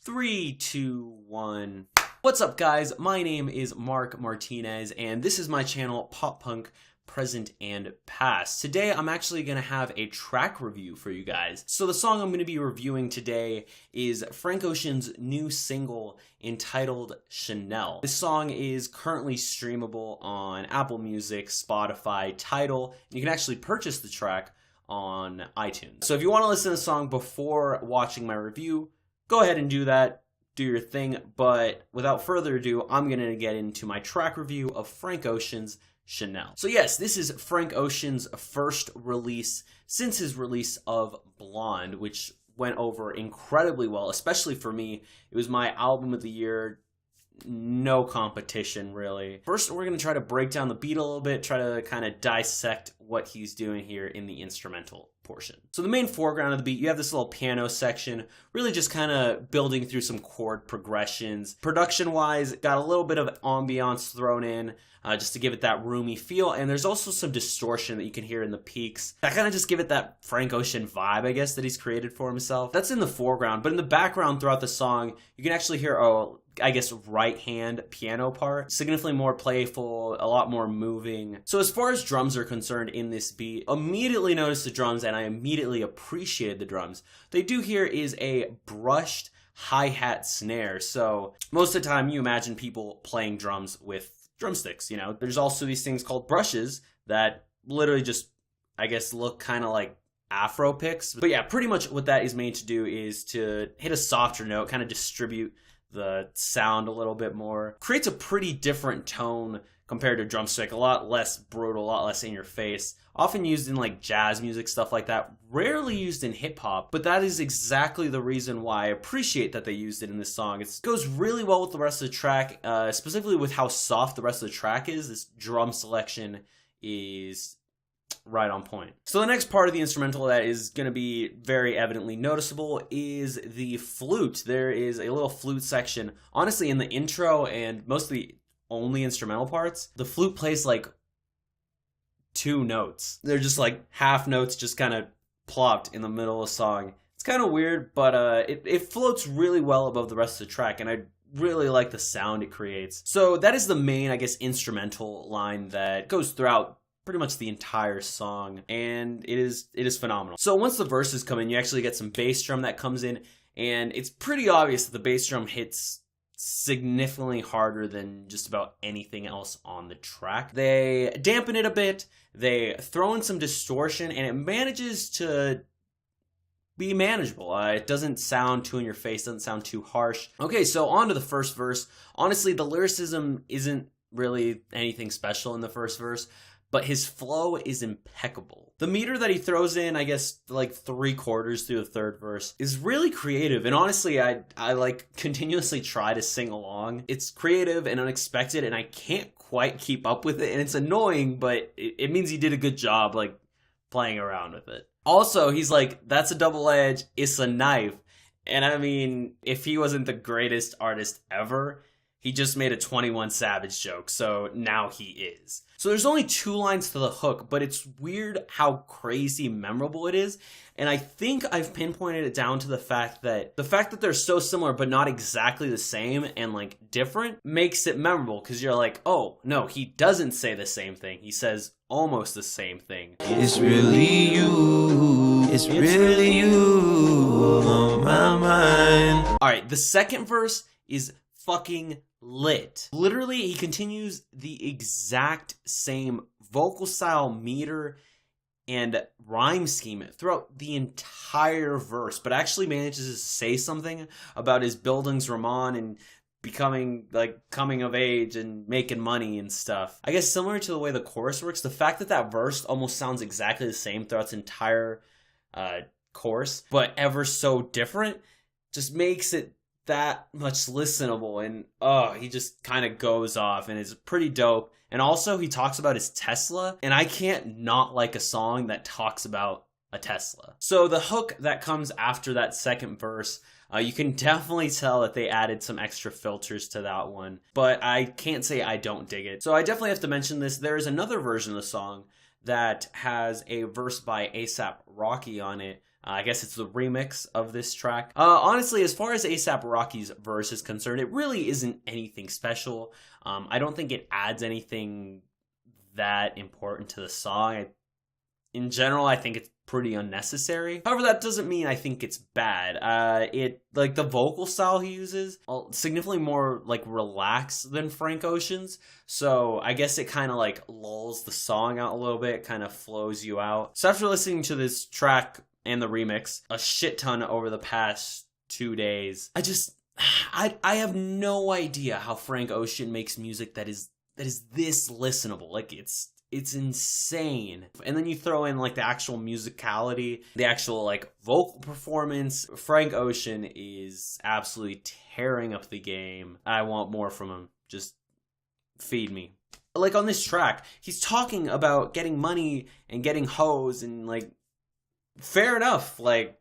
Three, two, one. What's up, guys? My name is Mark Martinez, and this is my channel, Pop Punk Present and Past. Today, I'm actually going to have a track review for you guys. So the song I'm going to be reviewing today is Frank Ocean's new single entitled Chanel. This song is currently streamable on Apple Music, Spotify, Tidal, and you can actually purchase the track on iTunes. So if you want to listen to the song before watching my review, go ahead and do that. Do your thing. But without further ado, I'm going to get into my track review of Frank Ocean's Chanel. So yes, this is Frank Ocean's first release since his release of Blonde, which went over incredibly well, especially for me. It was my album of the year. No competition, really. First, we're going to try to break down the beat a little bit, try to kind of dissect what he's doing here in the instrumental portion. So the main foreground of the beat, you have this little piano section, really just kind of building through some chord progressions. Production-wise, got a little bit of ambiance thrown in, just to give it that roomy feel, and there's also some distortion that you can hear in the peaks. That kind of just give it that Frank Ocean vibe, I guess, that he's created for himself. That's in the foreground, but in the background throughout the song, you can actually hear, I guess, right hand piano part. Significantly more playful, a lot more moving. So as far as drums are concerned in this beat, immediately noticed the drums and I immediately appreciated the drums. What they do here is a brushed hi-hat snare. So most of the time you imagine people playing drums with drumsticks, you know. There's also these things called brushes that literally just, I guess, look kind of like Afro picks. But yeah, pretty much what that is made to do is to hit a softer note, kind of distribute the sound a little bit more. Creates a pretty different tone compared to drumstick, a lot less brutal, a lot less in your face. Often used in like jazz music, stuff like that. Rarely used in hip hop, but that is exactly the reason why I appreciate that they used it in this song. It goes really well with the rest of the track, specifically with how soft the rest of the track is. This drum selection is right on point. So the next part of the instrumental that is going to be very evidently noticeable is the flute. There is a little flute section. Honestly, in the intro and most of the only instrumental parts, the flute plays like two notes. They're just like half notes just kind of plopped in the middle of the song. It's kind of weird, but it floats really well above the rest of the track, and I really like the sound it creates. So that is the main, I guess, instrumental line that goes throughout pretty much the entire song, and it is phenomenal. So once the verses come in, you actually get some bass drum that comes in, and it's pretty obvious that the bass drum hits significantly harder than just about anything else on the track. They dampen it a bit, they throw in some distortion, and it manages to be manageable. It doesn't sound too in your face, doesn't sound too harsh. Okay, so on to the first verse. Honestly, the lyricism isn't really anything special in the first verse, but his flow is impeccable. The meter that he throws in, I guess, like 3/4 through the third verse, is really creative. And honestly, I like continuously try to sing along. It's creative and unexpected, and I can't quite keep up with it. And it's annoying, but it means he did a good job, like, playing around with it. Also, he's like, that's a double edge, it's a knife. And I mean, if he wasn't the greatest artist ever, he just made a 21 Savage joke, so now he is. So there's only 2 lines to the hook, but it's weird how crazy memorable it is. And I think I've pinpointed it down to the fact that they're so similar but not exactly the same and like different makes it memorable, because you're like, oh no, he doesn't say the same thing. He says almost the same thing. It's really you. It's really you on my mind. Alright, the second verse is fucking lit. Literally, he continues the exact same vocal style, meter, and rhyme scheme throughout the entire verse, but actually manages to say something about his Bildungsroman and becoming, like, coming of age and making money and stuff. I guess similar to the way the chorus works, the fact that that verse almost sounds exactly the same throughout its entire chorus, but ever so different, just makes it that much listenable. And he just kind of goes off and it's pretty dope. And also he talks about his Tesla, and I can't not like a song that talks about a Tesla. So the hook that comes after that second verse, you can definitely tell that they added some extra filters to that one, but I can't say I don't dig it. So I definitely have to mention this. There is another version of the song that has a verse by A$AP Rocky on it I guess it's the remix of this track. Honestly, as far as A$AP Rocky's verse is concerned, it really isn't anything special. I don't think it adds anything that important to the song. In general, I think it's pretty unnecessary. However, that doesn't mean I think it's bad. Like the vocal style he uses, significantly more like relaxed than Frank Ocean's. So I guess it kind of like lulls the song out a little bit, kind of flows you out. So after listening to this track and the remix a shit ton over the past 2 days, I have no idea how Frank Ocean makes music that is this listenable. Like it's insane. And then you throw in like the actual musicality, the actual like vocal performance. Frank Ocean is absolutely tearing up the game. I want more from him. Just feed me. Like on this track, he's talking about getting money and getting hoes, and like, fair enough. Like,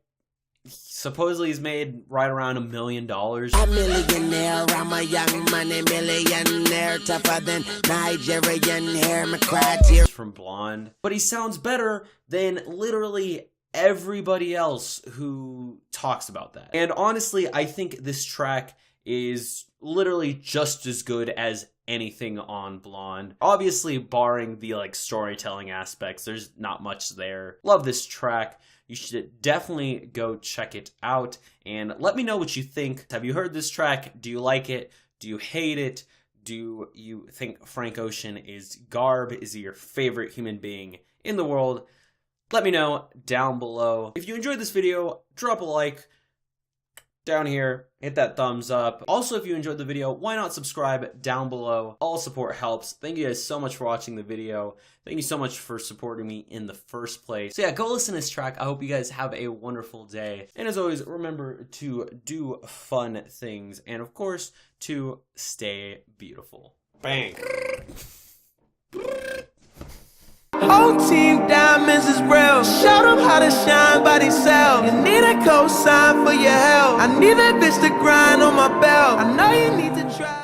supposedly he's made right around $1 million. A millionaire, I'm a young money millionaire, tougher than Nigerian hair, McCratchy. From Blonde. But he sounds better than literally everybody else who talks about that. And honestly, I think this track is literally just as good as anything on Blonde. Obviously, barring the like storytelling aspects, there's not much there. Love this track. You should definitely go check it out and let me know what you think. Have you heard this track? Do you like it? Do you hate it? Do you think Frank Ocean is garb? Is he your favorite human being in the world? Let me know down below. If you enjoyed this video, drop a like down here, hit that thumbs up. Also, if you enjoyed the video, why not subscribe down below? All support helps. Thank you guys so much for watching the video. Thank you so much for supporting me in the first place. So yeah, go listen to this track. I hope you guys have a wonderful day. And as always, remember to do fun things and of course, to stay beautiful. Bang. Whole team diamonds is real. Show them how to shine by themselves. You need a cosign for your help. I need that bitch to grind on my belt. I know you need to try.